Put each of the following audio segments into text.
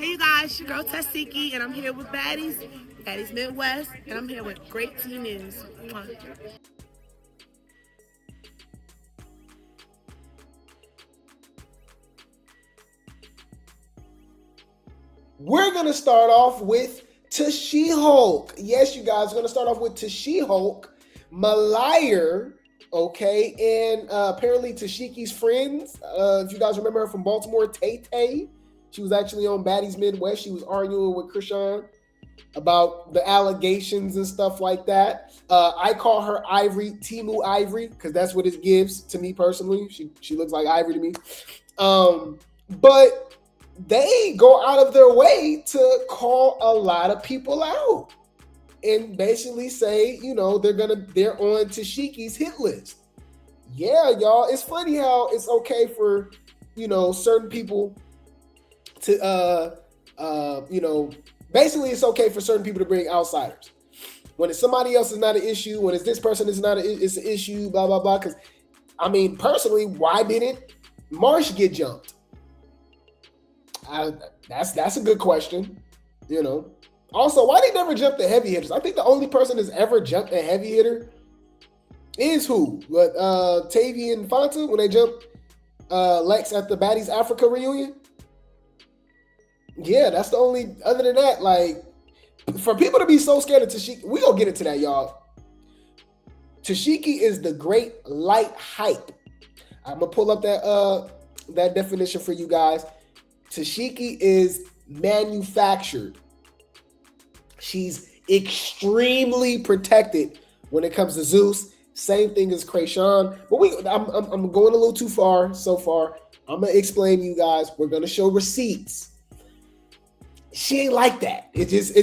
Hey you guys, your girl Tesehki, and I'm here with Baddies, Baddies Midwest, and I'm here with Grape Tea News. Mwah. We're going to start off with Tesehki. Yes, you guys, we're going to start off with Tesehki, Malire, okay? And apparently Tesehki's friends, if you guys remember her from Baltimore, Tay. She was actually on Baddies Midwest. She was arguing with Krishan about the allegations and stuff like that. I call her Ivory, Timu Ivory, because that's what it gives to me personally. She looks like Ivory to me. But they go out of their way to call a lot of people out and basically say, you know, they're on Tesehki's hit list. Yeah, y'all. It's funny how it's okay for, you know, certain people to, basically it's okay for certain people to bring outsiders. When it's somebody else is not an issue, when it's this person is not it's an issue, blah, blah, blah. Because, I mean, personally, why didn't Marsh get jumped? That's a good question, you know. Also, why they never jump the heavy hitters? I think the only person that's ever jumped a heavy hitter is who? Tavy and Fonta when they jumped Lex at the Baddies Africa reunion. Yeah, that's the only. Other than that, like, for people to be so scared of Tesehki, we gonna get into that, y'all. Tesehki is the great light hype. I'm gonna pull up that definition for you guys. Tesehki is manufactured. She's extremely protected when it comes to Zeus. Same thing as Krayshawn. But I'm going a little too far so far. I'm gonna explain to you guys. We're gonna show receipts. She ain't like that. It is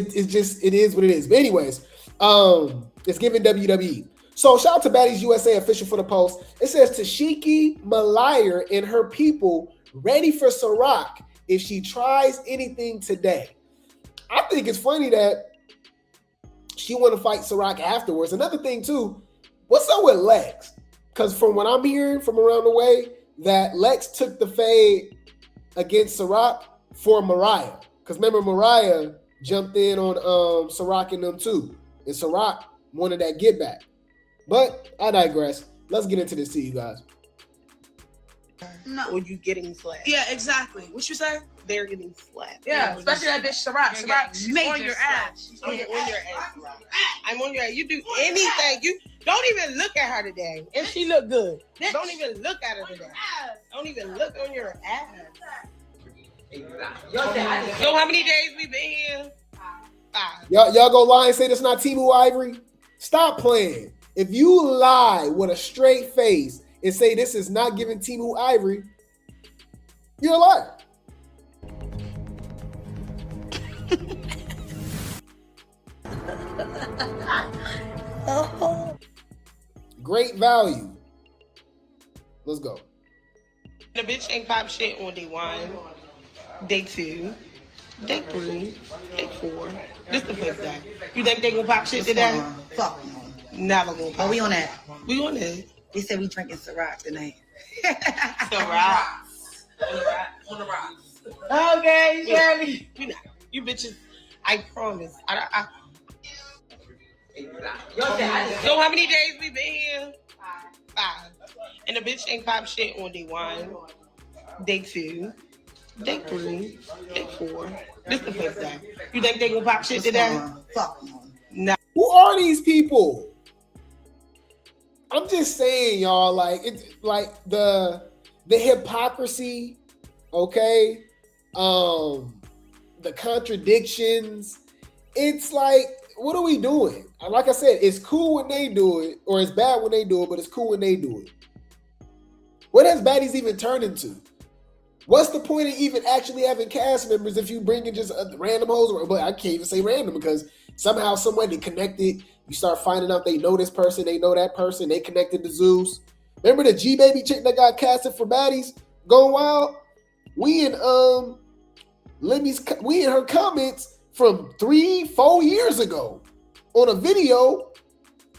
what it is. But anyways, it's giving WWE. So shout out to Baddies USA official for the post. It says Tesehki Malire and her people ready for Ciroc if she tries anything today. I think it's funny that she want to fight Ciroc afterwards. Another thing too, what's up with Lex? Because from what I'm hearing from around the way, that Lex took the fade against Ciroc for Mariah. Because remember, Mariah jumped in on Ciroc and them too. And Ciroc wanted that get back. But I digress. Let's get into this to you guys. No. Or you getting slapped. Yeah, exactly. What you say? They're getting slapped. Yeah, especially that bitch Ciroc. She's on your ass. I'm on your ass. I'm on your ass. You do anything. You don't even look at her today. And she look good. Don't even look at her today. Don't even look on your ass. So how many days we been here? 5. Y'all go lie and say that's not Timu Ivory? Stop playing. If you lie with a straight face and say this is not giving Timu Ivory, you're a liar. Great value. Let's go. The bitch ain't pop shit on day 1, day 2, day 3, day 4. This the 5th day. You think they gonna pop shit today? Fuck no. Never gonna pop. Oh, we on that. We on that. They said we drinking Ciroc tonight. Ciroc. On the rocks. Okay, Shirley. We not. You bitches. I promise. So how many days we been here? 5. And the bitch ain't pop shit on day 1, day 2, day 3, day 4. This the 5th day. You think they gonna pop shit today? Fuck no. No. Who are these people? I'm just saying, y'all, like it's like the hypocrisy, okay? The contradictions. It's like, what are we doing? Like I said, it's cool when they do it, or it's bad when they do it, but it's cool when they do it. What has Baddies even turned into? What's the point of even actually having cast members if you bring in just random hoes? But I can't even say random because somehow, some way they connected. You start finding out they know this person, they know that person, they connected to Zeus. Remember the G Baby chick that got casted for Baddies Going Wild? We in her comments from 3-4 years ago on a video,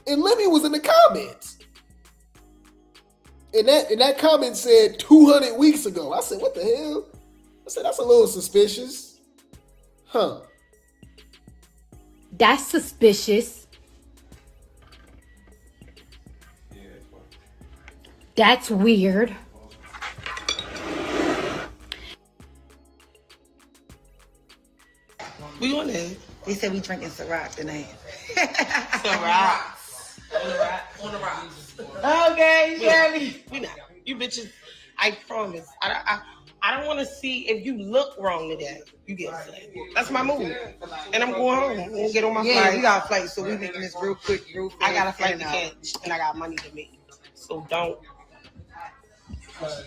and Lemmy was in the comments. And that comment said 200 weeks ago. I said, what the hell? I said, that's a little suspicious. Huh. That's suspicious. That's weird. We on there. They said we drinking Ciroc tonight. Ciroc. On the rocks. Okay, Shirley. We not. You bitches, I promise. I don't want to see if you look wrong today. You get flagged. That's my move. And I'm going home. I'm going to get on my flight. We got a flight, so we making this real quick, real fast. I got a flight to catch, and I got money to make. So don't.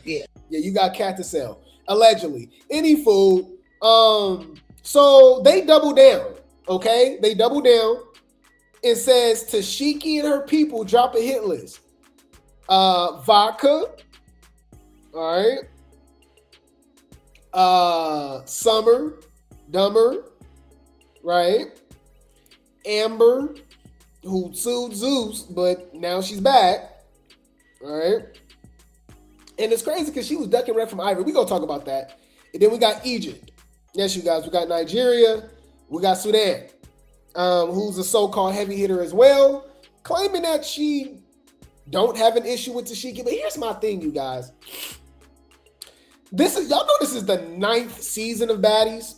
Yeah, you got cat to sell. Allegedly. Any food. So they double down. Okay? They double down. It says Tesehki and her people drop a hit list. Vodka. All right. Summer. Dumber. Right? Amber, who sued Zeus, but now she's back. All right. And it's crazy because she was ducking red from Ivory. We're going to talk about that. And then we got Egypt. Yes, you guys. We got Nigeria. We got Sudan, who's a so-called heavy hitter as well, claiming that she don't have an issue with Tesehki. But here's my thing, you guys. Y'all know this is the 9th season of Baddies.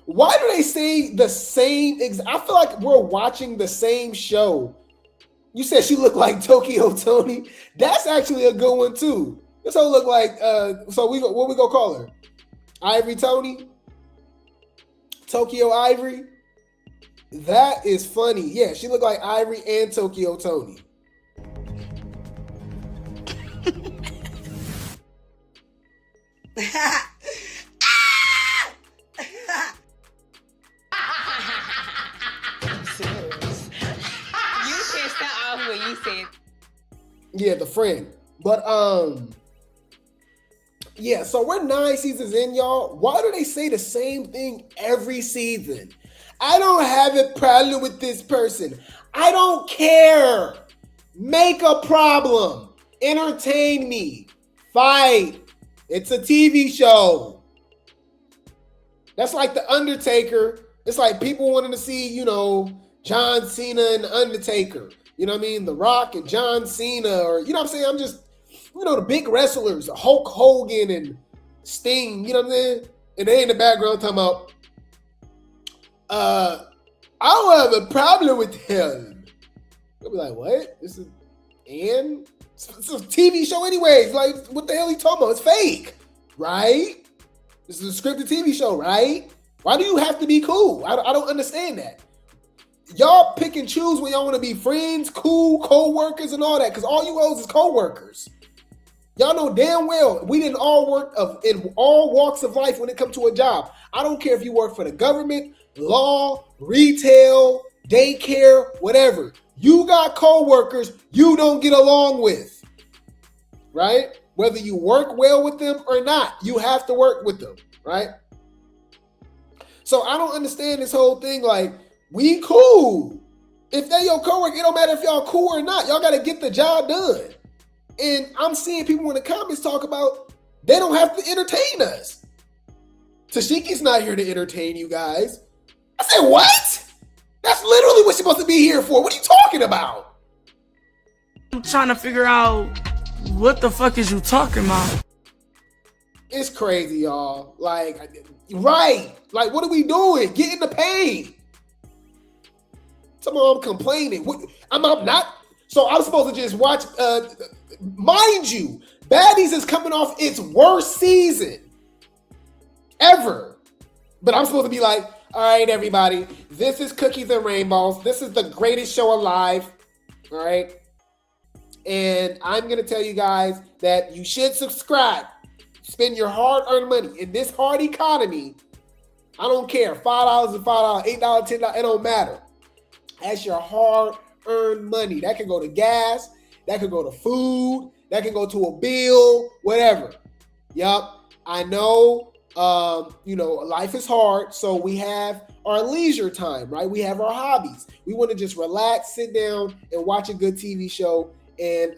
Why do they say the same? I feel like we're watching the same show. You said she looked like Tokyo Tony. That's actually a good one too. This whole look like. So what we gonna call her? Ivory Tony. Tokyo Ivory. That is funny. Yeah, she looked like Ivory and Tokyo Tony. Yeah, the friend. But yeah, so we're 9 seasons in, y'all. Why do they say the same thing every season? I don't have a problem with this person. I don't care. Make a problem. Entertain me. Fight. It's a TV show. That's like The Undertaker. It's like people wanting to see, John Cena and The Undertaker. You know what I mean? The Rock and John Cena, or, you know what I'm saying? I'm just, the big wrestlers, Hulk Hogan and Sting, you know what I'm saying? And they in the background talking about, I don't have a problem with him. They'll be like, what? It's a TV show anyways. Like, what the hell are you talking about? It's fake, right? This is a scripted TV show, right? Why do you have to be cool? I don't understand that. Y'all pick and choose when y'all want to be friends, cool, co-workers, and all that, because all you hoes is co-workers. Y'all know damn well we didn't all work in all walks of life when it comes to a job. I don't care if you work for the government, law, retail, daycare, whatever. You got co-workers you don't get along with, right? Whether you work well with them or not, you have to work with them, right? So I don't understand this whole thing like, we cool. If they your coworker, it don't matter if y'all cool or not. Y'all got to get the job done. And I'm seeing people in the comments talk about they don't have to entertain us. Tesehki's not here to entertain you guys. I said, what? That's literally what she's supposed to be here for. What are you talking about? I'm trying to figure out what the fuck is you talking about? It's crazy, y'all. Like, right. Like, what are we doing? Get in the paint. Somehow I'm complaining. I'm not. So I'm supposed to just watch. Mind you, Baddies is coming off its worst season ever. But I'm supposed to be like, all right, everybody, this is Cookies and Rainbows. This is the greatest show alive. All right. And I'm going to tell you guys that you should subscribe. Spend your hard-earned money. In this hard economy, I don't care. $5 is $5, $8, $10, it don't matter. That's your hard-earned money. That can go to gas. That could go to food. That can go to a bill, whatever. Yup. I know, life is hard. So we have our leisure time, right? We have our hobbies. We want to just relax, sit down, and watch a good TV show. And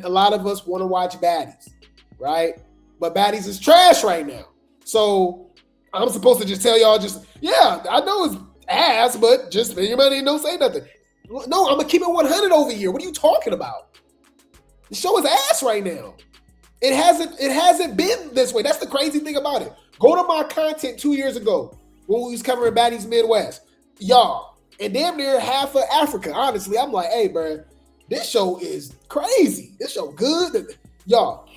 a lot of us want to watch Baddies, right? But Baddies is trash right now. So I'm supposed to just tell y'all yeah, I know it's ass, but just spend your money and don't say nothing. No, I'm gonna keep it 100 over here. What are you talking about? The show is ass right now. It hasn't been this way. That's the crazy thing about it. Go to my content 2 years ago when we was covering Baddies Midwest. Y'all, and damn near half of Africa. Honestly, I'm like, hey, bro, this show is crazy. This show good. Y'all,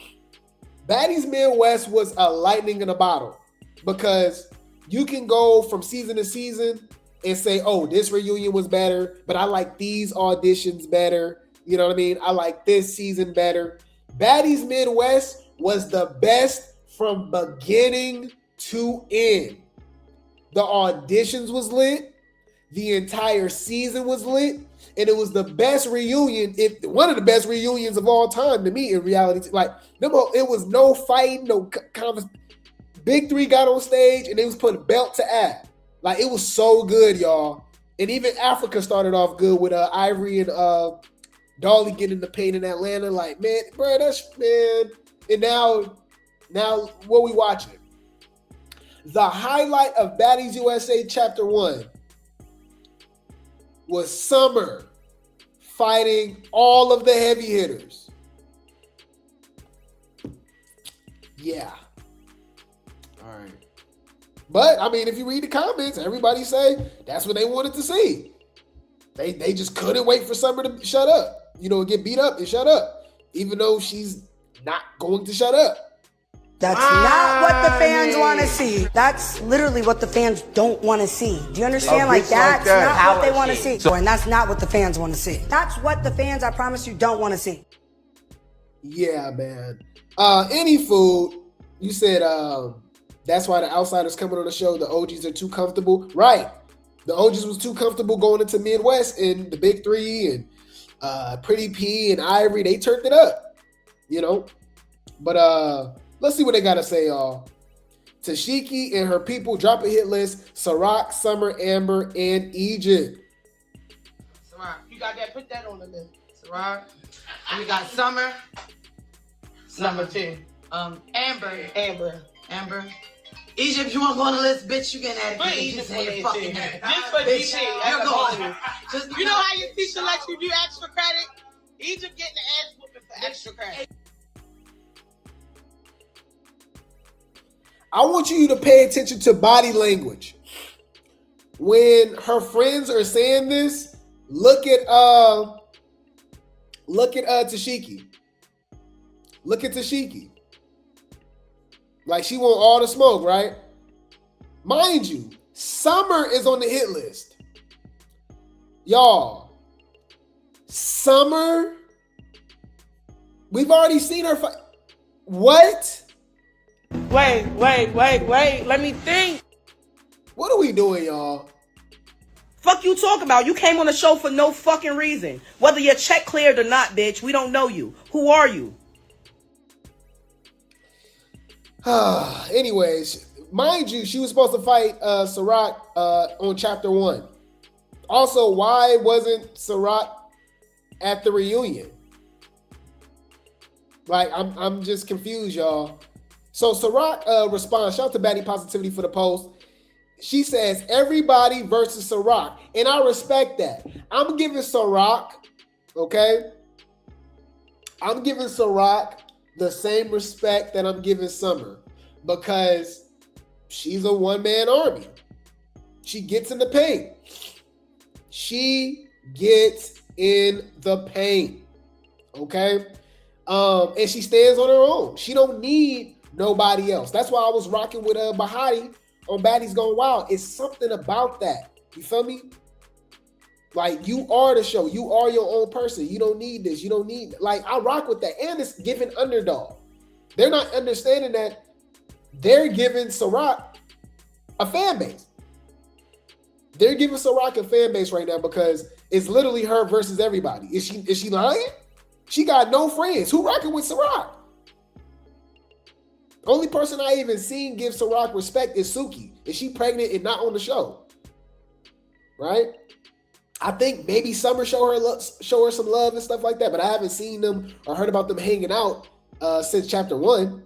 Baddies Midwest was a lightning in a bottle because you can go from season to season and say, oh, this reunion was better, but I like these auditions better. You know what I mean? I like this season better. Baddies Midwest was the best from beginning to end. The auditions was lit. The entire season was lit. And it was the best reunion, one of the best reunions of all time to me in reality. Like, it was no fighting, no conversation. Big Three got on stage and they was putting belt to ass. Like, it was so good, y'all. And even Africa started off good with Ivory and Dolly getting the paint in Atlanta. Like, man, bro, man. And now what we watching? The highlight of Baddies USA Chapter 1 was Summer fighting all of the heavy hitters. Yeah. All right. But, I mean, if you read the comments, everybody say that's what they wanted to see. They just couldn't wait for Summer to shut up. Get beat up and shut up. Even though she's not going to shut up. That's not what the fans want to see. That's literally what the fans don't want to see. Do you understand? That's not what they want to see. And that's not what the fans want to see. That's what the fans, I promise you, don't want to see. Yeah, man. Any food, you said that's why the outsiders coming on the show, the OGs are too comfortable. Right. The OGs was too comfortable going into Midwest, and the Big Three and Pretty P and Ivory, they turned it up. But let's see what they gotta say, y'all. Tesehki and her people drop a hit list. Ciroc, Summer, Amber, and Egypt. Ciroc, you got that? Put that on the list. Ciroc. And we got Summer. Number 2. Amber. Egypt, you want to go on the list, bitch? You getting at it. Put Egypt on your fucking head. Just for Bitch, DP. you're going. You know how your teacher lets you do extra credit? Egypt getting the ass whooping for extra credit. I want you to pay attention to body language. When her friends are saying this, look at Tesehki. Look at Tesehki. Like, she want all the smoke, right? Mind you, Summer is on the hit list. Y'all, Summer, we've already seen her fight. What? Wait. Let me think. What are we doing, y'all? Fuck you talk about? You came on the show for no fucking reason. Whether your check cleared or not, bitch, we don't know you. Who are you? Anyways, mind you, she was supposed to fight Ciroc on Chapter 1. Also, why wasn't Ciroc at the reunion? Like, I'm just confused, y'all. So Ciroc responds, shout out to Baddie Positivity for the post. She says, everybody versus Ciroc. And I respect that. I'm giving Ciroc, okay? I'm giving Ciroc the same respect that I'm giving Summer, because she's a one-man army. She gets in the paint. She gets in the paint, okay? And she stands on her own. She don't need nobody else. That's why I was rocking with Bahati on Baddies Gone Wild. It's something about that. You feel me? Like, you are the show. You are your own person. You don't need this. You don't need, like, I rock with that. And it's giving underdog. They're not understanding that they're giving Ciroc a fan base. They're giving Ciroc a fan base right now because it's literally her versus everybody. Is she lying? She got no friends. Who rocking with Ciroc? Only person I even seen give Ciroc respect is Suki. Is she pregnant and not on the show? Right? I think maybe Summer show her some love and stuff like that, but I haven't seen them or heard about them hanging out since Chapter 1.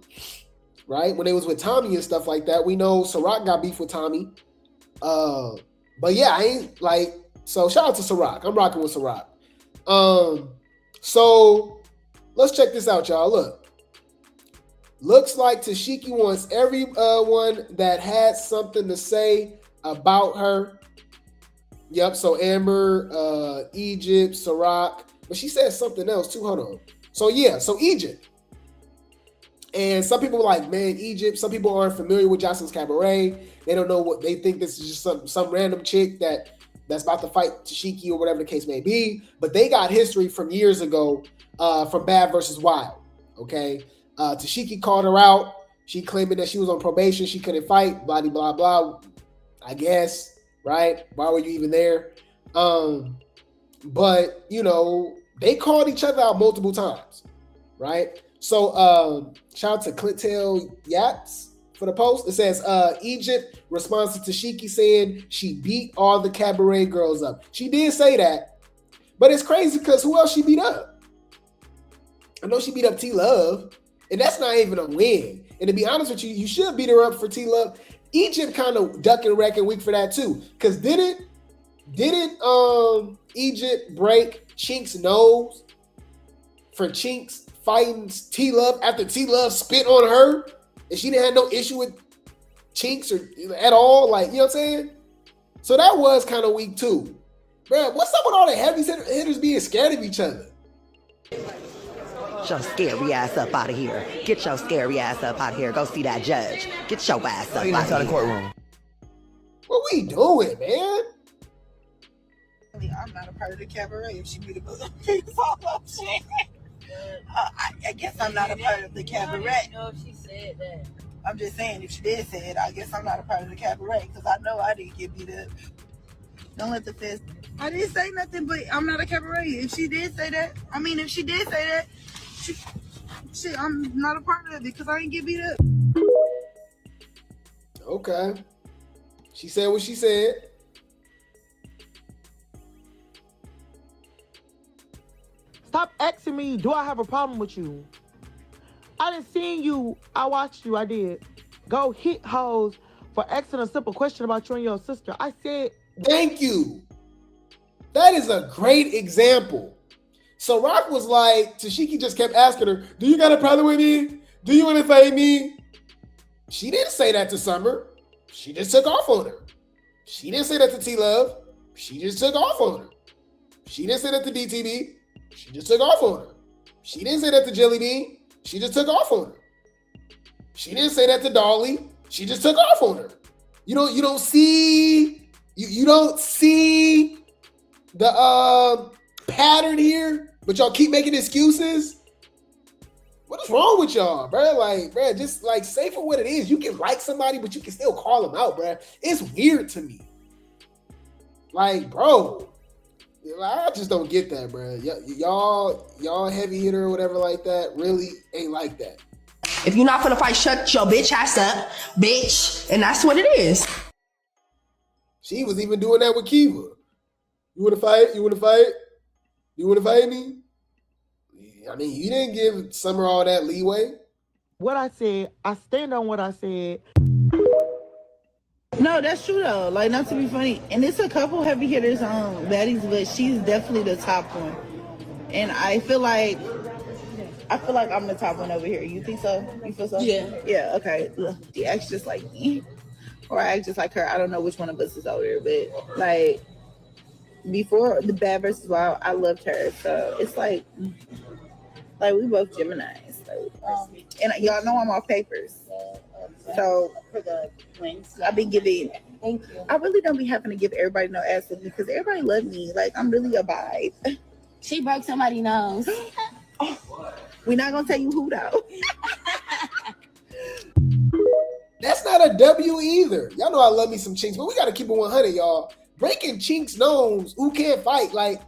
right? When they was with Tommy and stuff like that. We know Ciroc got beef with Tommy. But yeah, I ain't like, so shout out to Ciroc. I'm rocking with Ciroc. So let's check this out, y'all. Look. Looks like Tesehki wants everyone that had something to say about her. Yep, so Amber, Egypt, Ciroc. But she said something else too. Hold on. So yeah, so Egypt. And some people are like, man, Egypt. Some people aren't familiar with Jocelyn's Cabaret. They don't know what they think. This is just some random chick that's about to fight Tesehki or whatever the case may be. But they got history from years ago from Bad versus Wild. Okay. Tesehki called her out. She claiming that she was on probation. She couldn't fight. Blah, blah, blah. I guess, right? Why were you even there? But, you know, they called each other out multiple times, right? So, shout out to Clintel Yates for the post. It says, Egypt responds to Tesehki saying she beat all the cabaret girls up. She did say that, but it's crazy because who else she beat up? I know she beat up T-Love. And that's not even a win. And to be honest with you, you should beat her up for T-Love. Egypt kind of duck and wreck and weak for that too. Because didn't Egypt break Chink's nose for Chink's fighting T-Love after T-Love spit on her? And she didn't have no issue with Chinks or at all? Like, you know what I'm saying? So that was kind of weak too. Bruh, what's up with all the heavy hitters being scared of each other? Get your scary ass up out of here. Get your scary ass up out of here. Go see that judge. Get your ass up out of the courtroom. What we doing, man? I'm not a part of the cabaret. If she beat a book, I guess I'm not a part of the cabaret. I don't know if she said that. I'm just saying, if she did say it, I guess I'm not a part of the cabaret because I know I didn't get beat up. Don't let the feds. I didn't say nothing, but I'm not a cabaret. If she did say that, I'm not a part of it because I didn't get beat up. Okay. She said what she said. Stop asking me, do I have a problem with you? I didn't see you. I watched you. I did. Go hit hoes for asking a simple question about you and your sister. I said. Thank you. That is a great example. So Rock was like, Tesehki just kept asking her, do you got a problem with me? Do you want to fight me? She didn't say that to Summer. She just took off on her. She didn't say that to T-Love. She just took off on her. She didn't say that to DTB. She just took off on her. She didn't say that to Jelly Bean. She just took off on her. She didn't say that to Dolly. She just took off on her. You don't see the pattern here, but y'all keep making excuses. What is wrong with y'all, bro? Like, bro, just like say for what it is. You can like somebody, but you can still call them out, bro. It's weird to me. Like, bro, I just don't get that, bro. Y'all heavy hitter or whatever like that really ain't like that. If you're not gonna fight, shut your bitch ass up, bitch. And that's what it is. She was even doing that with Kiva. You wanna fight? You wanna fight? You wanna fight me? I mean, you didn't give Summer all that leeway. What I said, I stand on what I said. No, that's true though. Like, not to be funny. And it's a couple heavy hitters on Baddies, but she's definitely the top one. And I feel like I'm the top one over here. You think so? You feel so? Yeah. Yeah, okay. She acts just like me. Or I act just like her. I don't know which one of us is over here, but like before the Bad versus Wild, I loved her. So it's like we both Geminis. And y'all know I'm off papers. So I be giving. Thank you. I really don't be having to give everybody no ass with me because everybody love me. Like, I'm really a vibe. She broke somebody's nose. We're not gonna tell you who though. That's not a W either. Y'all know I love me some Chinks, but we gotta keep it 100, y'all. Breaking Chinks' nose, who can't fight, like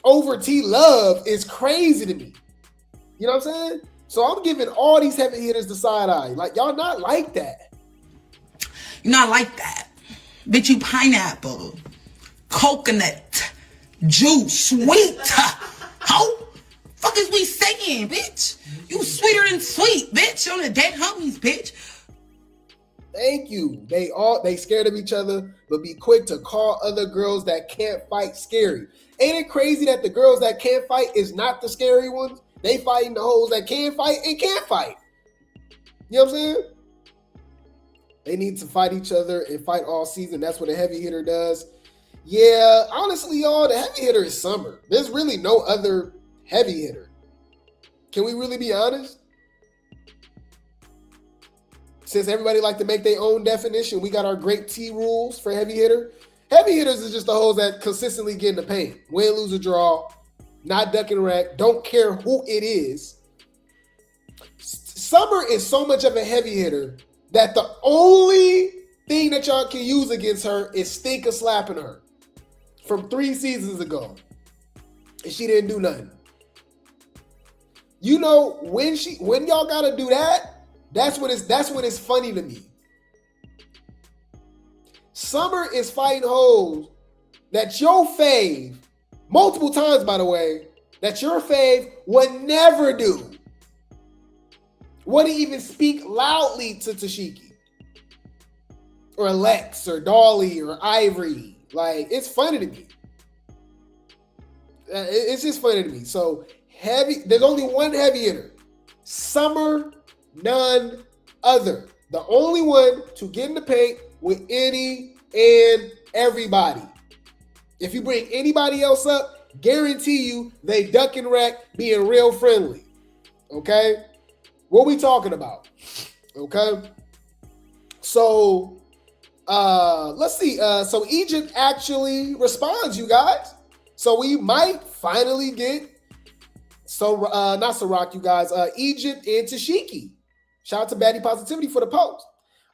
over T-Love is crazy to me. You know what I'm saying? So I'm giving all these heavy hitters the side eye. Like, y'all not like that. You're not like that. Bitch, you pineapple, coconut, juice, sweet, ho. Fuck is we saying, bitch? You sweeter than sweet, bitch. On the dead homies, bitch. Thank you. They scared of each other, but be quick to call other girls that can't fight scary. Ain't it crazy that the girls that can't fight is not the scary ones? They fighting the hoes that can fight and can't fight. You know what I'm saying? They need to fight each other and fight all season. That's what a heavy hitter does. Yeah, honestly, y'all, the heavy hitter is Summer. There's really no other heavy hitter. Can we really be honest? Since everybody like to make their own definition, we got our Grape Tea rules for heavy hitter. Heavy hitters is just the hoes that consistently get in the paint. Win, lose, or draw. Not duck and wreck. Don't care who it is. Summer is so much of a heavy hitter that the only thing that y'all can use against her is stink of slapping her from 3 seasons ago. And she didn't do nothing. You know, when y'all gotta do that, that's when it's funny to me. Summer is fighting hoes that your fave, multiple times by the way, that your fave would never do. Wouldn't even speak loudly to Tesehki or Lex or Dolly or Ivory. Like, it's funny to me. It's just funny to me. So there's only one heavy hitter. Summer, none other. The only one to get in the paint with any and everybody. If you bring anybody else up, guarantee you they duck and wreck being real friendly. Okay? What we talking about? Okay? So, let's see. So Egypt actually responds, you guys. So we might finally get, not Ciroc, you guys, Egypt and Tesehki. Shout out to Baddie Positivity for the post.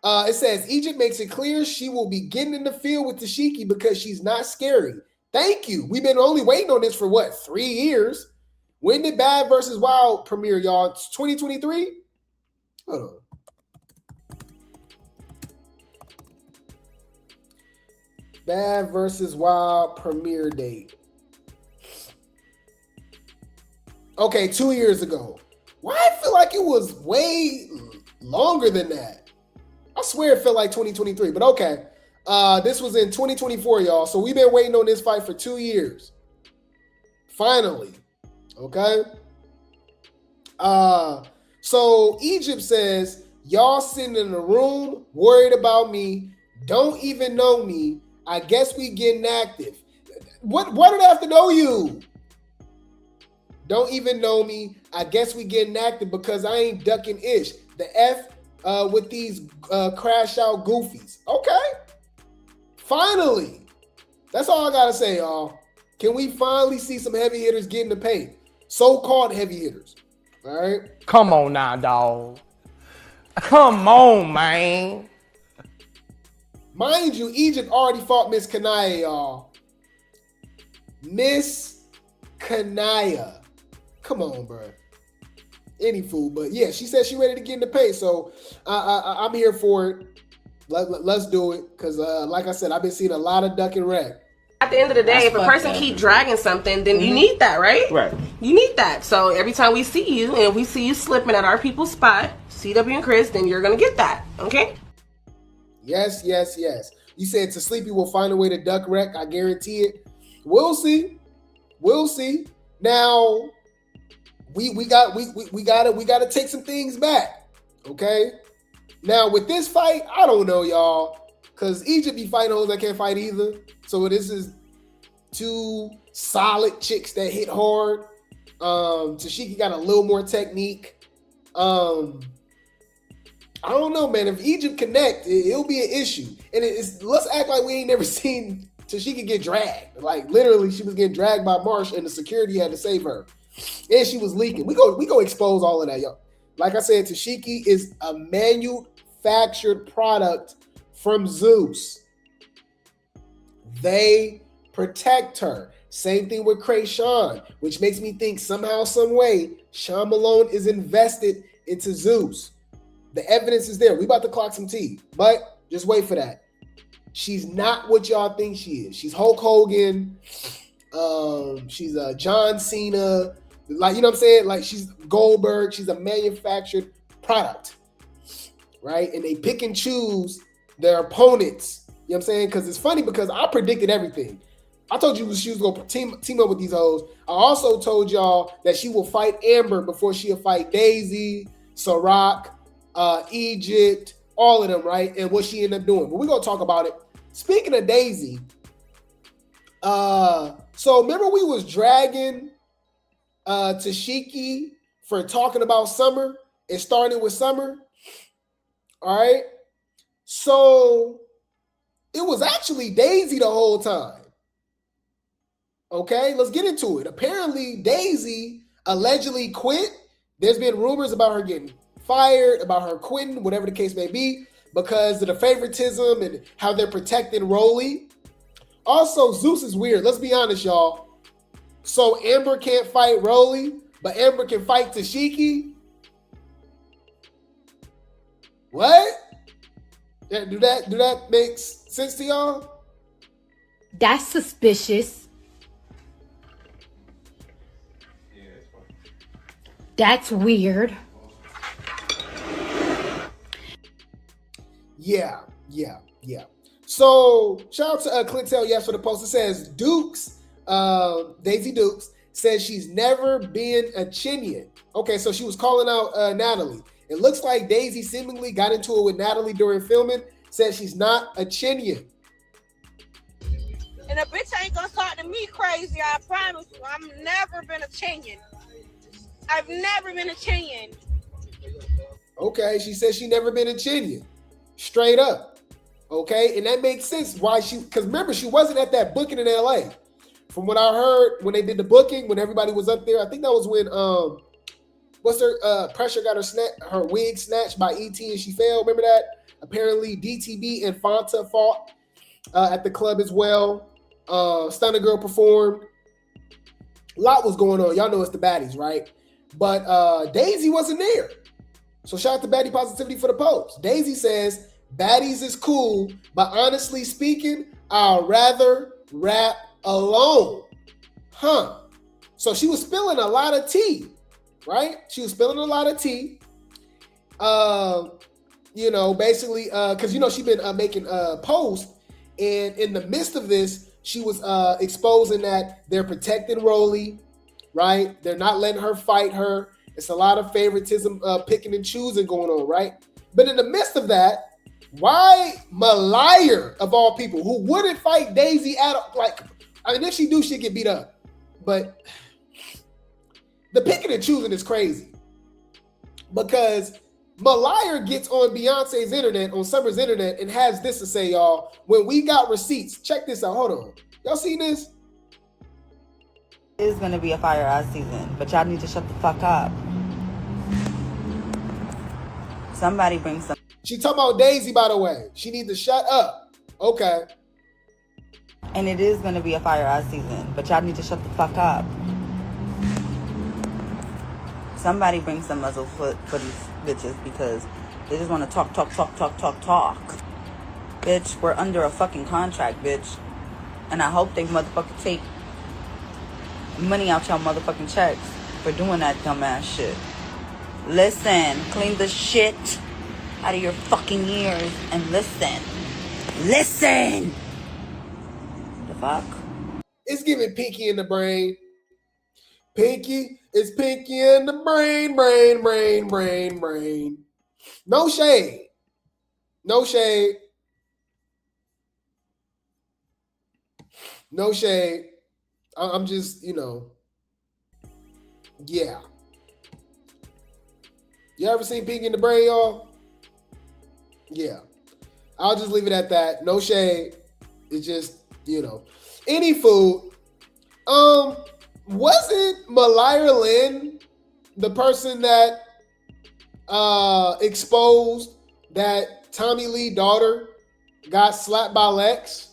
It says, Egypt makes it clear she will be getting in the field with Tesehki because she's not scary. Thank you. We've been only waiting on this for what, 3 years? When did Bad vs. Wild premiere, y'all? It's 2023? Hold on. Bad vs. Wild premiere date. Okay, 2 years ago. Why I feel like it was way longer than that? I swear it felt like 2023, but okay. This was in 2024, y'all. So we've been waiting on this fight for 2 years. Finally. Okay. So Egypt says, y'all sitting in the room worried about me, don't even know me. I guess we getting active. What did I have to know you? Don't even know me. I guess we getting active because I ain't ducking ish. The F with these crash out goofies. Okay. Finally. That's all I gotta say, y'all. Can we finally see some heavy hitters get in the paint? So-called heavy hitters. All right. Come on now, dog. Come on, man. Mind you, Egypt already fought Miss Kanaya, y'all. Miss Kanaya. Come on, bro. Any fool, but yeah, she said she ready to get in the paint, so I'm here for it. Let's do it, because like I said, I've been seeing a lot of duck and wreck. At the end of the day, if a person keep dragging something, then you need that, right? Right. You need that. So every time we see you, and we see you slipping at our people's spot, CW and Chris, then you're going to get that, okay? Yes, yes, yes. You said to Sleepy will find a way to duck wreck. I guarantee it. We'll see. We'll see. Now, we gotta take some things back. Okay? Now, with this fight, I don't know, y'all. Because Egypt be fighting hoes that can't fight either. So this is 2 solid chicks that hit hard. Tesehki got a little more technique. I don't know, man. If Egypt connect, it'll be an issue. And let's act like we ain't never seen Tesehki get dragged. Like, literally, she was getting dragged by Marsh, and the security had to save her. And she was leaking. We go expose all of that, y'all. Like I said, Tesehki is a manufactured product from Zeus. They protect her. Same thing with Krayshawn, which makes me think somehow, some way, Sean Malone is invested into Zeus. The evidence is there. We about to clock some tea, but just wait for that. She's not what y'all think she is. She's Hulk Hogan. She's John Cena. Like, you know what I'm saying? Like, she's Goldberg. She's a manufactured product, right? And they pick and choose their opponents. You know what I'm saying? Because it's funny because I predicted everything. I told you she was going to team up with these hoes. I also told y'all that she will fight Amber before she'll fight Daisy, Ciroc, Egypt, all of them, right? And what she ended up doing. But we're going to talk about it. Speaking of Daisy, so remember we was dragging Tesehki for talking about Summer and starting with Summer? All right? So it was actually Daisy the whole time. Okay, let's get into it. Apparently, Daisy allegedly quit. There's been rumors about her getting fired, about her quitting, whatever the case may be, because of the favoritism and how they're protecting Rolly. Also, Zeus is weird. Let's be honest, y'all. So Amber can't fight Rolly, but Amber can fight Tesehki? What? Do that make sense to y'all? That's suspicious. That's weird. Yeah. So shout out to Clintel, yes, for the post. It says Dukes, Daisy Dukes, says she's never been a Chinian. Okay, so she was calling out Natalie. It looks like Daisy seemingly got into it with Natalie during filming, says she's not a Chinian. And a bitch ain't gonna talk to me crazy, I promise you. I've never been a Chinian. I've never been a Chinian. Okay, she says she never been a Chinian. Straight up. Okay, and that makes sense why because remember, she wasn't at that booking in LA. From what I heard, when they did the booking, when everybody was up there, I think that was when Pressure got her wig snatched by ET and she fell. Remember that? Apparently DTB and Fanta fought at the club as well. Stunner Girl performed. A lot was going on. Y'all know it's the Baddies, right? But Daisy wasn't there. So shout out to Baddie Positivity for the post. Daisy says, Baddies is cool, but honestly speaking, I'd rather rap alone. So she was spilling a lot of tea, right? She was spilling a lot of tea. Basically, because, she's been making posts. And in the midst of this, she was exposing that they're protecting Rolly, right? They're not letting her fight her. It's a lot of favoritism, picking and choosing going on, right? But in the midst of that, why Malaya, of all people, who wouldn't fight Daisy if she do, she'd get beat up. But the picking and choosing is crazy. Because Malaya gets on Beyonce's internet, on Summer's internet, and has this to say, y'all. When we got receipts, check this out. Hold on. Y'all seen this? It is going to be a fire ass season, but y'all need to shut the fuck up. Somebody bring some. She talking about Daisy, by the way. She needs to shut up. Okay. And it is going to be a fire ass season, but y'all need to shut the fuck up. Somebody bring some muzzle for these bitches because they just want to talk. Bitch, we're under a fucking contract, bitch. And I hope they motherfucking take money out y'all motherfucking checks for doing that dumbass shit. Listen, clean the shit out of your fucking ears and listen. Listen! The fuck? It's giving Pinky in the brain. Pinky, it's Pinky in the brain. No shade. No shade. No shade. I'm just, yeah. You ever seen Pinky in the brain, y'all? Yeah. I'll just leave it at that. No shade. It's just, Any food. Wasn't Malaya Lynn the person that exposed that Tommy Lee daughter got slapped by Lex?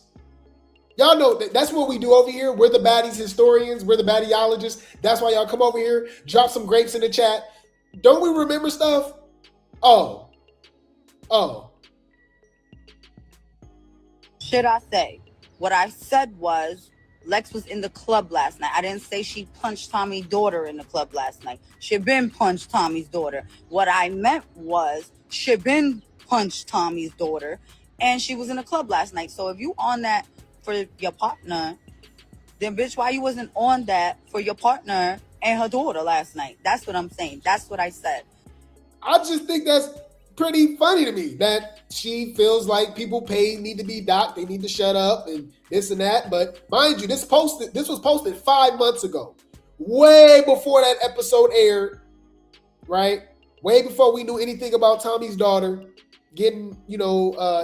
Y'all know that's what we do over here. We're the Baddies historians. We're the Baddiologists. That's why y'all come over here, drop some grapes in the chat. Don't we remember stuff? Oh. Should I say? What I said was, Lex was in the club last night. I didn't say she punched Tommy's daughter in the club last night. Shabin punched Tommy's daughter. What I meant was Shabin punched Tommy's daughter, and she was in the club last night. So if you on that for your partner, then bitch, why you wasn't on that for your partner and her daughter last night? That's what I'm saying. That's what I said. I just think that's pretty funny to me that she feels like people paid need to be docked, they need to shut up and this and that. But mind you, this was posted 5 months ago, way before that episode aired, right? Way before we knew anything about Tommy's daughter getting,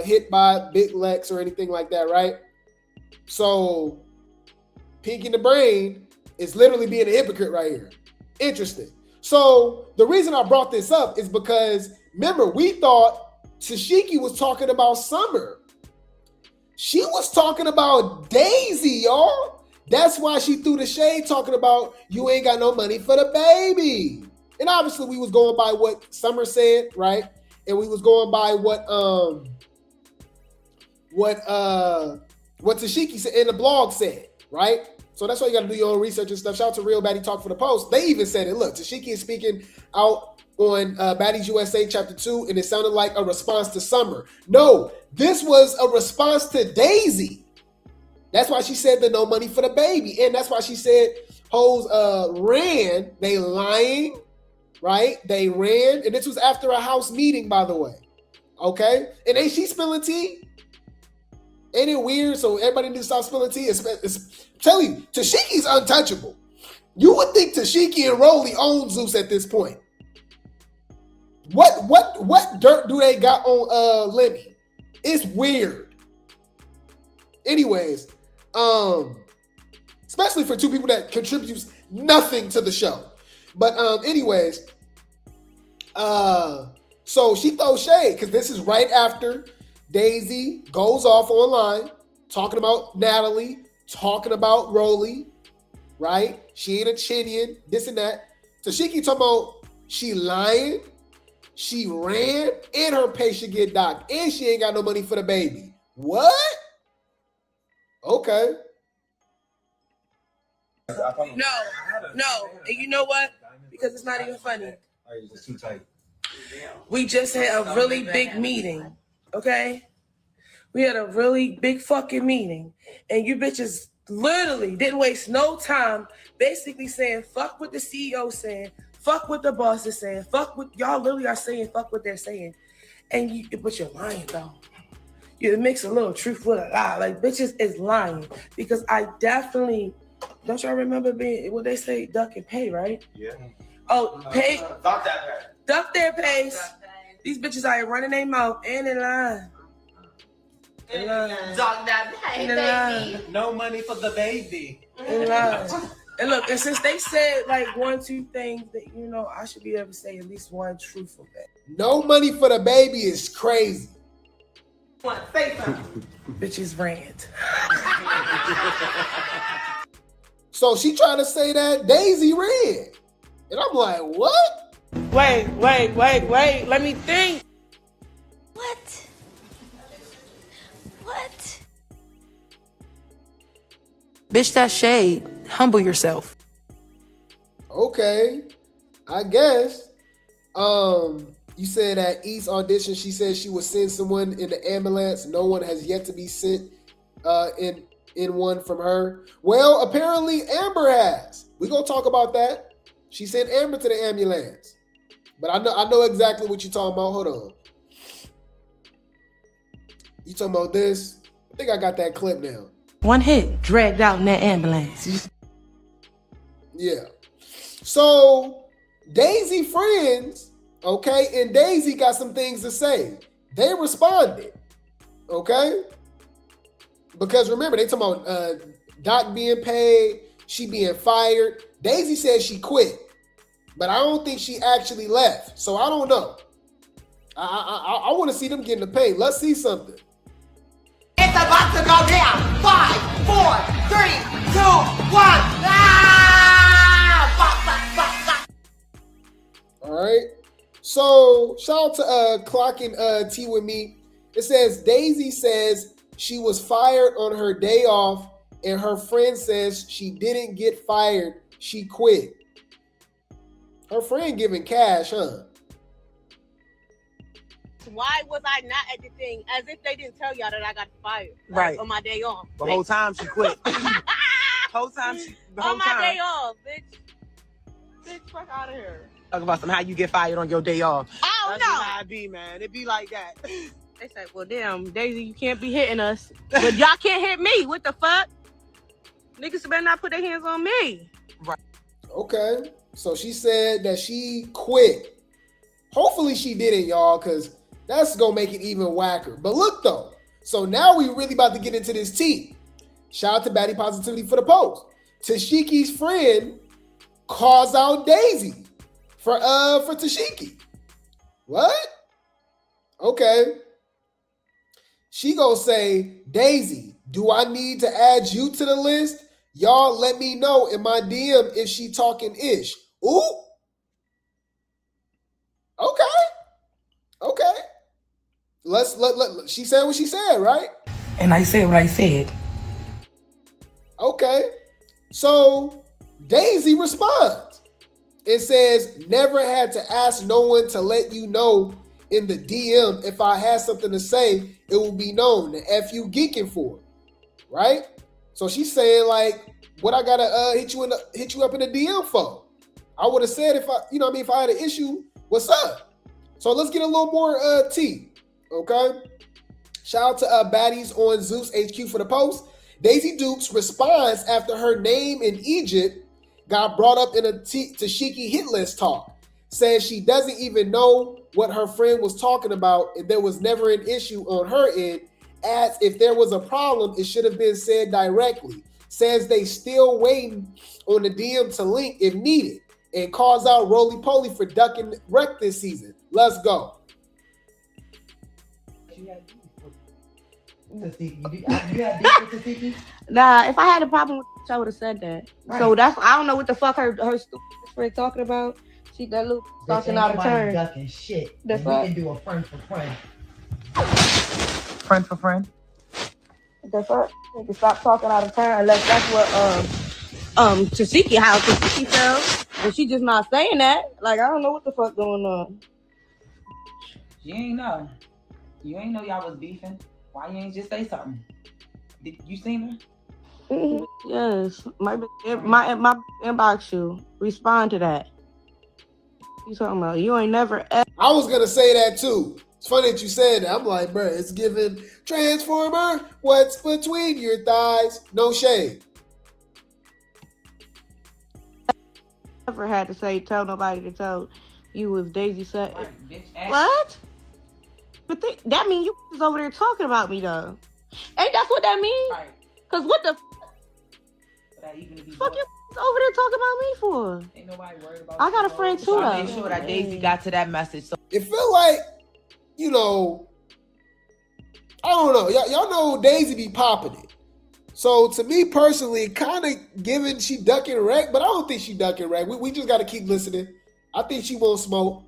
hit by Big Lex or anything like that, right? So Pink in the Brain is literally being a hypocrite right here. Interesting. So the reason I brought this up is because, remember, we thought Tesehki was talking about Summer. She was talking about Daisy, y'all. That's why she threw the shade talking about you ain't got no money for the baby. And obviously we was going by what Summer said, right? And we was going by what Tesehki said in the blog said, right? So that's why you got to do your own research and stuff. Shout out to Real Baddie Talk for the Post. They even said it. Look, Tesehki is speaking out on Baddies USA Chapter 2, and it sounded like a response to Summer. No, this was a response to Daisy. That's why she said the no money for the baby. And that's why she said hoes ran. They lying, right? They ran. And this was after a house meeting, by the way. Okay? And ain't she spilling tea? Ain't it weird? So everybody needs to stop spilling tea. Tell you, Tesehki's untouchable. You would think Tesehki and Rolly own Zeus at this point. What dirt do they got on Lemmy? It's weird. Anyways, especially for two people that contributes nothing to the show. But anyways, so she throws shade because this is right after Daisy goes off online talking about Natalie, talking about Rolly, right? She ain't a Chinian, this and that. Tesehki talking about she lying, she ran, and her pay should get docked, and she ain't got no money for the baby. What? Okay. No. And you know what? Because it's not even funny. We just had a really big meeting, okay? We had a really big fucking meeting. And you bitches literally didn't waste no time basically saying fuck what the CEO saying, fuck what the boss is saying, fuck what y'all literally are saying, fuck what they're saying. But you're lying though. You mix a little truth with a lie. Like bitches is lying. Because I definitely, don't y'all remember being, what they say, duck and pay, right? Yeah. Oh, pay. Duck their pays. These bitches are running their mouth and in line. Dog that pay, baby. No money for the baby. In line. And look, and since they said like 1, 2 things that, I should be able to say at least one truthful thing. No money for the baby is crazy. Say something. Bitches rant. So she trying to say that Daisy ran. And I'm like, what? Wait. Let me think. What? Bitch, that's shade. Humble yourself. Okay. I guess. You said at East audition, she said she would send someone in the ambulance. No one has yet to be sent in one from her. Well, apparently Amber has. We're gonna talk about that. She sent Amber to the ambulance. But I know exactly what you're talking about. Hold on. You talking about this? I think I got that clip now. One hit, dragged out in that ambulance. Yeah. So Daisy friends, okay, and Daisy got some things to say. They responded, okay? Because remember, they talking about Doc being paid, she being fired. Daisy said she quit, but I don't think she actually left. So I don't know. I want to see them getting the pay. Let's see something. It's about to go down. 5, 4, 3, 2, 1. All right. So shout out to Clocking Tea with Me. It says Daisy says she was fired on her day off and her friend says she didn't get fired, she quit. Her friend giving cash, huh? Why was I not at the thing? As if they didn't tell y'all that I got fired. Right. On my day off. The whole time she quit. whole time she, the whole on my time. day off, bitch. Bitch, fuck out of here. Talk about how you get fired on your day off. I don't That's know. just how it be, man. It be like that. They said, well, damn, Daisy, you can't be hitting us. But y'all can't hit me. What the fuck? Niggas better not put their hands on me. Right. Okay. So she said that she quit. Hopefully she didn't, y'all, because that's going to make it even whacker. But look, though. So now we really about to get into this tea. Shout out to Baddie Positivity for the post. Tesehki's friend calls out Daisy for Tesehki. What? Okay. She gonna say, Daisy, do I need to add you to the list? Y'all let me know in my DM if she talking ish. Ooh. Okay. Let she said what she said, right? And I said what I said. Okay. So Daisy responds and says, never had to ask no one to let you know in the DM. If I had something to say, it will be known. The F you geeking for, right? So she's saying like, what I gotta hit you up in the DM for? I would have said if I had an issue, what's up? So let's get a little more tea, okay? Shout out to Baddies on Zeus HQ for the post. Daisy Dukes responds after her name in Egypt got brought up in a Tesehki hit list talk. Says she doesn't even know what her friend was talking about and there was never an issue on her end. Adds if there was a problem, it should have been said directly. Says they still waiting on the DM to link if needed. And calls out Roly Poly for ducking wreck this season. Let's go. Nah, if I had a problem with it, I would have said that. Right. So that's I don't know what the fuck her stupid friend talking about. She that little talking out of turn. Ducking shit. That's we right. can do a friend for friend. Friend for friend. That's right. You can stop talking out of turn unless that's what Tesehki how Tesehki feels. But she just not saying that. Like I don't know what the fuck going on. You ain't know. You ain't know y'all was beefing. Why you ain't just say something? Did you seen her? Mm-hmm. Yes. My inbox you. Respond to that. You talking about you ain't never I was gonna say that too. It's funny that you said that. I'm like, bro, it's giving Transformer. What's between your thighs? No shade. ever had to say tell nobody to tell you was Daisy said. Right, what? But that mean you was over there talking about me though. Ain't that's what that mean? Right. Cause what the fuck you over there talking about me for? Ain't nobody worried about I got a friend too though. I made sure that Daisy got to that message. So it feel like, you know, I don't know. Y'all know Daisy be popping it. So to me personally, kind of giving she ducking wreck, but I don't think she ducking wreck. We just got to keep listening. I think she won't smoke.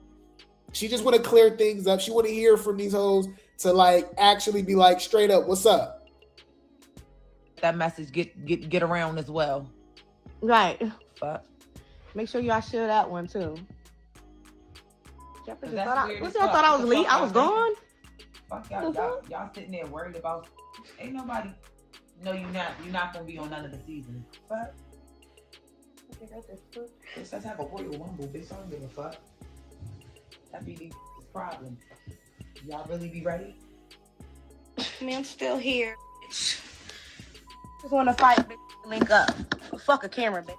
She just want to clear things up. She want to hear from these hoes to like actually be like straight up, what's up? That message get around as well. Right. But make sure y'all share that one too. I thought I was late. I was gone. Fuck y'all sitting there worried about. Ain't nobody. No, you're not gonna be on none of the seasons. But let's have a Royal Rumble, bitch. I don't give a fuck. That be the problem. Y'all really be ready? Me, I'm still here. Just wanna fight, bitch. Link up. Fuck a camera, bitch.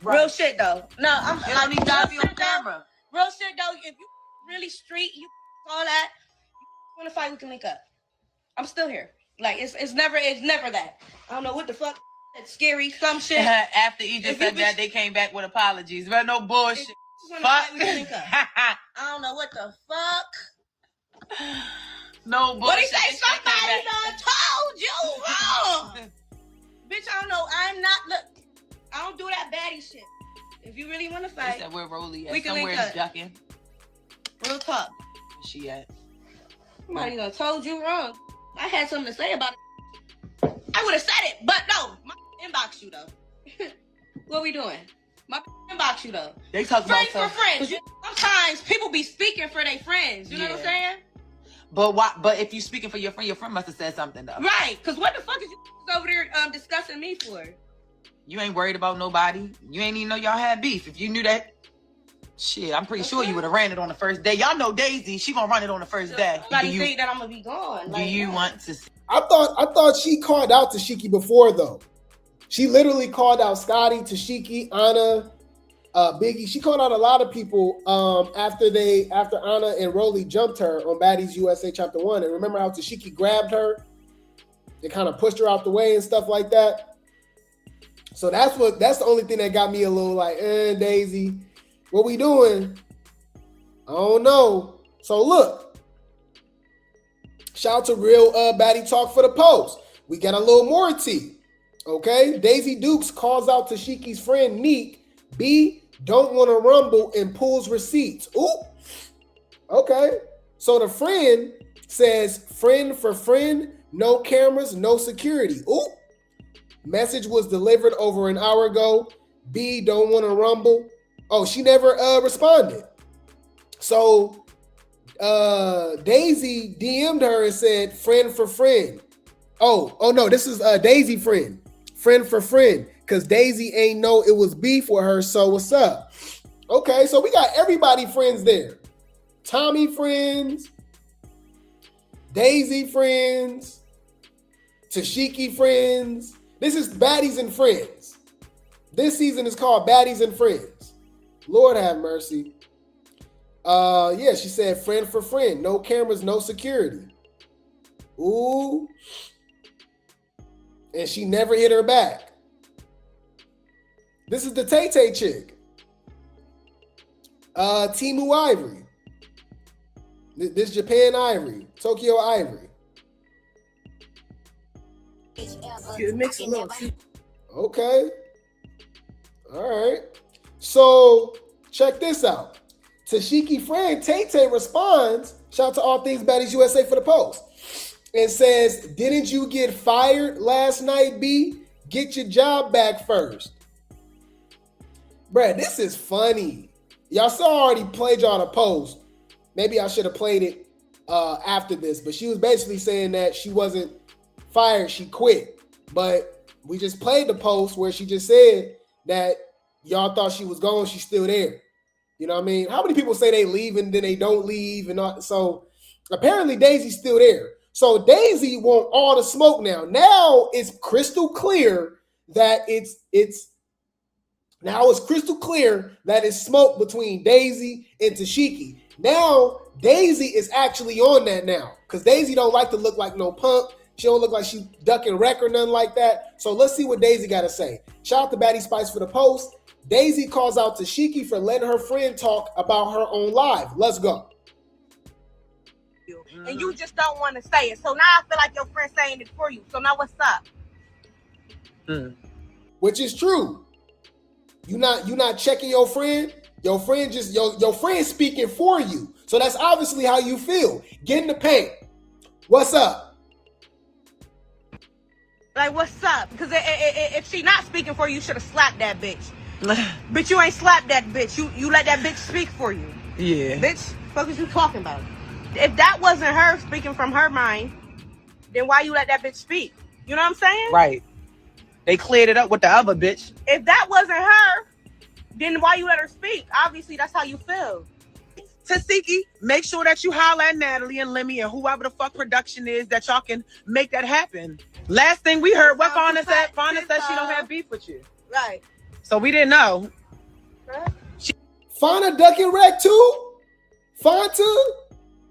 Right. Real shit though. No, I'm you don't even gotta be on camera. Real shit though. If you really street, you all that. You wanna fight, we can link up. I'm still here. Like it's never that. I don't know what the fuck. That's scary. Some shit. After Egypt said that, they came back with apologies. But no bullshit. Fuck. I don't know what the fuck. No bullshit. What he say? Somebody done told you wrong. Bitch, I don't know. I'm not. Look, I don't do that baddie shit. If you really want to fight, said we're Rolly at we can somewhere link up. ducking. Real talk. Where she at? Somebody done told you wrong. I had something to say about it. I would have said it, but no. What we doing? My inbox you though. They talk friends about for friends. Sometimes people be speaking for their friends. You know what I'm saying? But why? But if you speaking for your friend must have said something though. Right? Because what the fuck is you over there discussing me for? You ain't worried about nobody. You ain't even know y'all had beef. If you knew that, shit, I'm pretty sure you would have ran it on the first day. Y'all know Daisy, she gonna run it on the first day. Somebody think that I'm gonna be gone. Do you want to see? I thought she called out Tesehki before though. She literally called out Scotty, Tesehki, Anna, Biggie. She called out a lot of people after Anna and Rolly jumped her on Baddies USA Chapter 1. And remember how Tesehki grabbed her and kind of pushed her out the way and stuff like that. So that's the only thing that got me a little like, Daisy, what we doing? I don't know. So look, shout out to Real Baddie Talk for the post. We got a little more tea. Okay, Daisy Dukes calls out Tesehki's friend Neek. B don't want to rumble and pulls receipts. Ooh, okay. So the friend says, friend for friend, no cameras, no security. Ooh, message was delivered over an hour ago. B don't want to rumble. Oh, she never responded. So Daisy DM'd her and said, friend for friend. Oh no, this is Daisy friend for friend, because Daisy ain't know it was beef with her, so what's up? Okay, so we got everybody friends there. Tommy friends, Daisy friends, Tesehki friends. This is Baddies and Friends. This season is called Baddies and Friends. Lord have mercy. Yeah, she said friend for friend, no cameras, no security. Ooh. And she never hit her back. This is the Tay-Tay chick. Timu Ivory. This Japan Ivory. Tokyo Ivory. Okay. All right. So check this out. Tesehki friend Tay-Tay responds, shout out to All Things Baddies USA for the post, and says, didn't you get fired last night, B? Get your job back first. Bruh, this is funny. Y'all saw I already played y'all the post. Maybe I should have played it after this, but she was basically saying that she wasn't fired, she quit. But we just played the post where she just said that y'all thought she was gone, she's still there. You know what I mean? How many people say they leave and then they don't leave? And all, so apparently Daisy's still there. So Daisy want all the smoke now. Now it's crystal clear that it's smoke between Daisy and Tesehki. Now Daisy is actually on that now, because Daisy don't like to look like no punk. She don't look like she ducking wreck or nothing like that. So let's see what Daisy got to say. Shout out to Baddie Spice for the post. Daisy calls out Tesehki for letting her friend talk about her own live. Let's go. And you just don't want to say it. So now I feel like your friend's saying it for you. So now what's up? Which is true. You not checking your friend. Your friend just your friend speaking for you. So that's obviously how you feel. Get in the paint. What's up? Like, what's up? Because if she not speaking for you, you should have slapped that bitch. But you ain't slapped that bitch. You let that bitch speak for you. Yeah. Bitch, what is you talking about? If that wasn't her speaking from her mind, then why you let that bitch speak? You know what I'm saying? Right. They cleared it up with the other bitch. If that wasn't her, then why you let her speak? Obviously, that's how you feel. Tesehki, make sure that you holler at Natalie and Lemmy and whoever the fuck production is that y'all can make that happen. Last thing we heard, what Fauna said, she don't have beef with you. Right. So we didn't know. Fauna ducking wreck too? Fanta?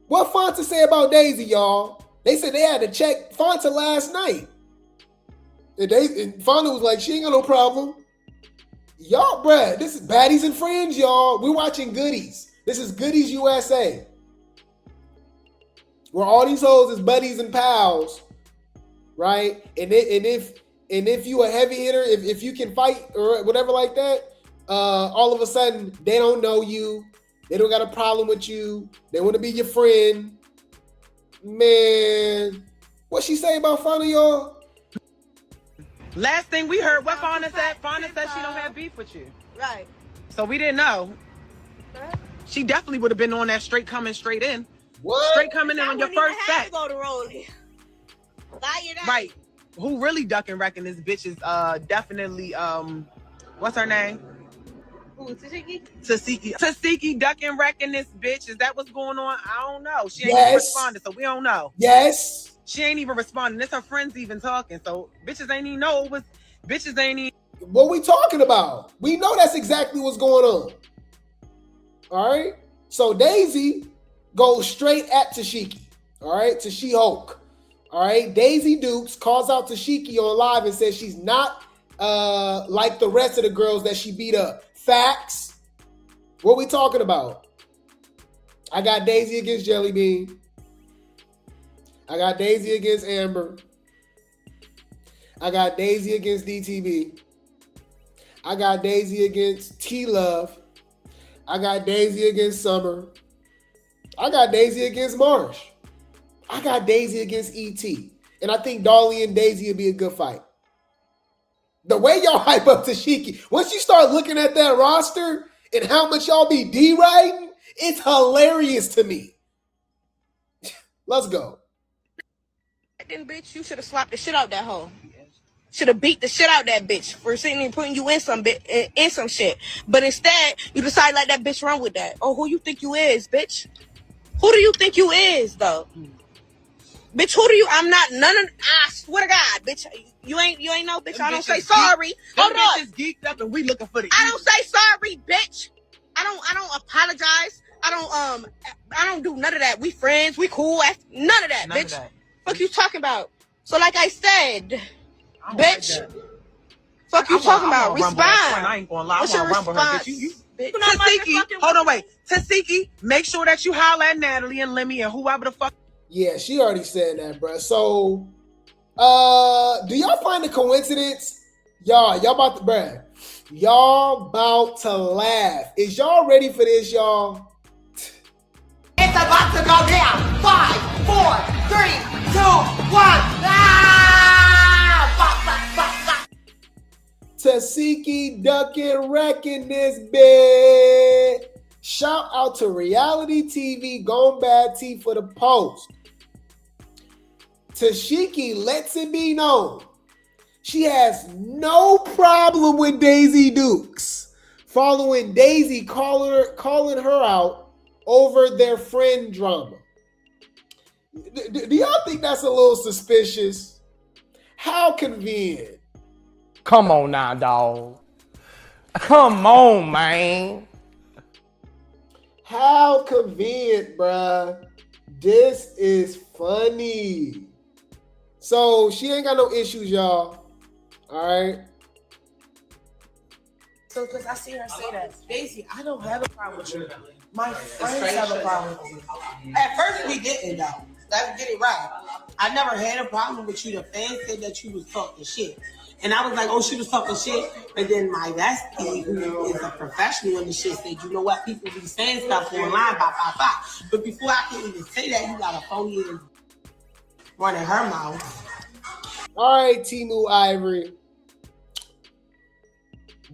What Fanta say about Daisy, y'all? They said they had to check Fanta last night. And Fanta was like, she ain't got no problem. Y'all, bruh, this is Baddies and Friends, y'all. We're watching Goodies. This is Goodies USA. Where all these hoes is buddies and pals, right? And if you a heavy hitter, if you can fight or whatever like that, all of a sudden they don't know you. They don't got a problem with you. They want to be your friend. Man, what she say about fun of y'all? Last thing we heard, what Fauna said she don't have beef with you. Right. So we didn't know. She definitely would have been on that straight coming straight in. What? Straight coming in on your first set. Go to rolling. Right. Who really ducking wrecking this bitch is definitely what's her name? Who, Tesehki? Tesehki ducking wrecking this bitch. Is that what's going on? I don't know. She ain't even responding, so we don't know. Yes. She ain't even responding. It's her friends even talking. So bitches ain't even know it was bitches ain't even. What we talking about? We know that's exactly what's going on. All right. So Daisy goes straight at Tesehki. All right. To She-Hulk. All right. Daisy Dukes calls out Tesehki on live and says she's not like the rest of the girls that she beat up. Facts. What we talking about? I got Daisy against Jelly Bean. I got Daisy against Amber. I got Daisy against DTB. I got Daisy against T-Love. I got Daisy against Summer. I got Daisy against Marsh. I got Daisy against E.T. And I think Dolly and Daisy would be a good fight. The way y'all hype up Tesehki, once you start looking at that roster and how much y'all be D-riding, it's hilarious to me. Let's go. Then, bitch, you should have slapped the shit out that hoe. Should have beat the shit out that bitch for sitting and putting you in some shit. But instead, you decide let that bitch run with that. Oh, who you think you is, bitch? Who do you think you is, though? Bitch, who do you? I'm not none of. I swear to God, bitch, you ain't no bitch. I don't say sorry. Hold on. Bitches geeked up and we looking for the. I don't say sorry, bitch. I don't apologize. I don't do none of that. We friends. We cool. None of that, bitch. Of that. Fuck you talking about? So like I said, bitch. Like fuck you talking about? Respond. I ain't gonna lie. I want to rumble her, bitch. Tesehki, hold on, wait. Tesehki, make sure that you holler at Natalie and Lemmy and whoever the fuck. Yeah, she already said that, bro. So, do y'all find a coincidence? Y'all about to, bruh. Y'all about to laugh. Is y'all ready for this, y'all? It's about to go down. 5, 4, 3, 2, 1. Tesehki ducking wrecking this bed. Shout out to reality TV Gone Bad Tea for the post. Tesehki lets it be known she has no problem with Daisy Dukes, following Daisy calling her out over their friend drama. Do y'all think that's a little suspicious? How convenient. Come on now, dog. Come on, man. How convenient, bruh. This is funny. So she ain't got no issues, y'all. All right. So, because I see her say that, Daisy, I don't have a problem with you. My friends have a problem with you. At first we didn't though. Let's get it right. I never had a problem with you. The fans said that you was talking shit. And I was like, oh, she was talking shit. And then my bestie, who is a professional in the shit, said, you know what? People be saying stuff online, blah. But before I can even say that, you got a phony running her mouth. All right, Timu Ivory.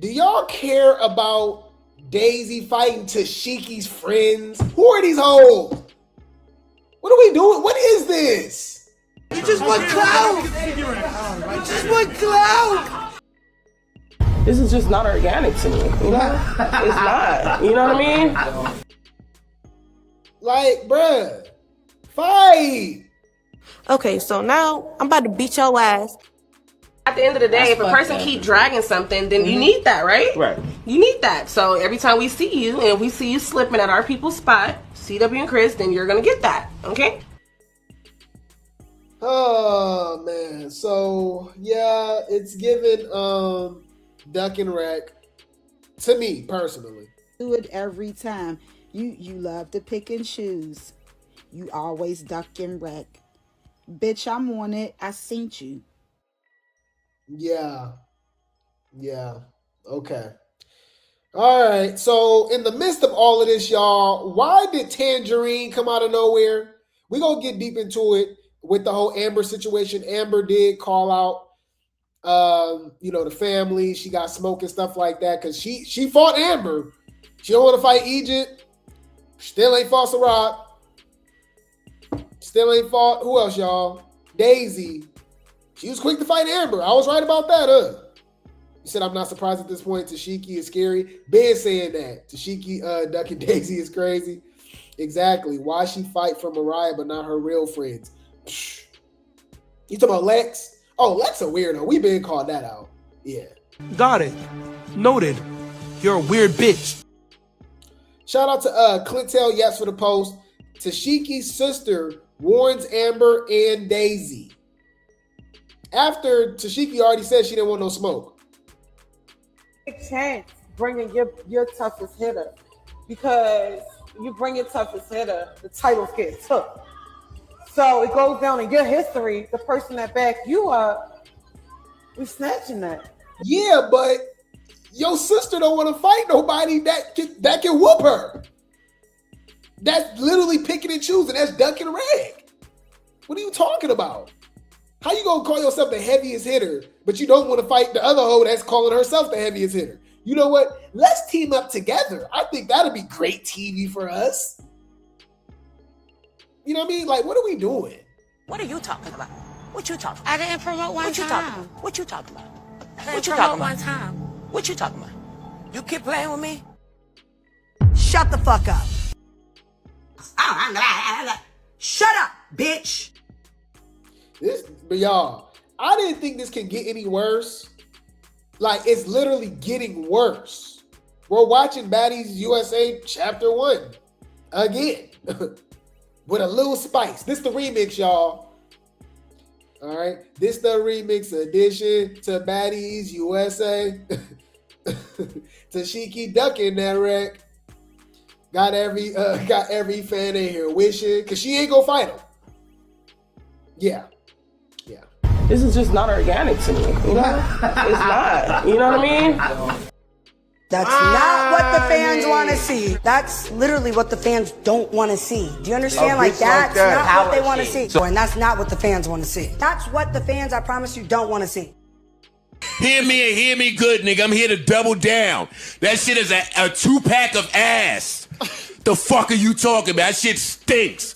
Do y'all care about Daisy fighting Tesehki's friends? Who are these hoes? What are we doing? What is this? You just want clout. You just want clout. This is just not organic to me. You know? It's not. You know what I mean? Like, bruh, fight. Okay, so now I'm about to beat your ass. At the end of the day, if a person keep dragging something, then you need that, right? Right. You need that. So every time we see you, and we see you slipping at our people's spot, CW and Chris, then you're gonna get that, okay? Oh man, so yeah, it's given duck and wreck to me personally. Do it every time. You love to pick and choose. You always duck and wreck. Bitch, I'm on it. I seen you. Yeah. Okay. All right. So in the midst of all of this, y'all, why did Tangerine come out of nowhere? We're gonna get deep into it with the whole Amber situation. Amber did call out You know, the family. She got smoke and stuff like that because she fought Amber. She don't want to fight Egypt. Still ain't fought Ciroc. Still ain't fought. Who else, y'all? Daisy. She was quick to fight Amber. I was right about that, You said I'm not surprised at this point. Tesehki is scary. Ben saying that. Tesehki ducking Daisy is crazy. Exactly. Why she fight for Mariah but not her real friends? You talking about Lex? Oh, Lex a weirdo. We been called that out. Yeah. Got it. Noted. You're a weird bitch. Shout out to Clintel Yes for the post. Tesehki's sister warns Amber and Daisy. After Tesehki already said she didn't want no smoke. Big chance bringing your toughest hitter, because you bring your toughest hitter, the titles get took. So it goes down in your history. The person that backed you up, we snatching that. Yeah, but your sister don't want to fight nobody that can whoop her. That's literally picking and choosing. That's ducking rag. What are you talking about? How you gonna call yourself the heaviest hitter, but you don't want to fight the other hoe that's calling herself the heaviest hitter? You know what? Let's team up together. I think that'd be great TV for us. You know what I mean? Like, what are we doing? What are you talking about? What you talking about? I didn't promote one What you time. talking about? What you talking about? I What didn't you promote talking one about? time. What you talking about? You keep playing with me? Shut the fuck up. Shut up, bitch. But y'all, I didn't think this could get any worse. Like, it's literally getting worse. We're watching Baddies USA Chapter 1 again with a little spice. This the remix, y'all. All right, this the remix edition to Baddies USA. Tesehki ducking that wreck. Got every fan in here wishing, because she ain't gonna fight him. Yeah. This is just not organic to me. You know? It's not. You know what I mean? That's not what the fans want to see. That's literally what the fans don't want to see. Do you understand? Like, that's not what they want to see. And that's not what the fans want to see. That's what the fans, I promise you, don't want to see. Hear me and hear me good, nigga. I'm here to double down. That shit is a 2-pack of ass. The fuck are you talking about? That shit stinks.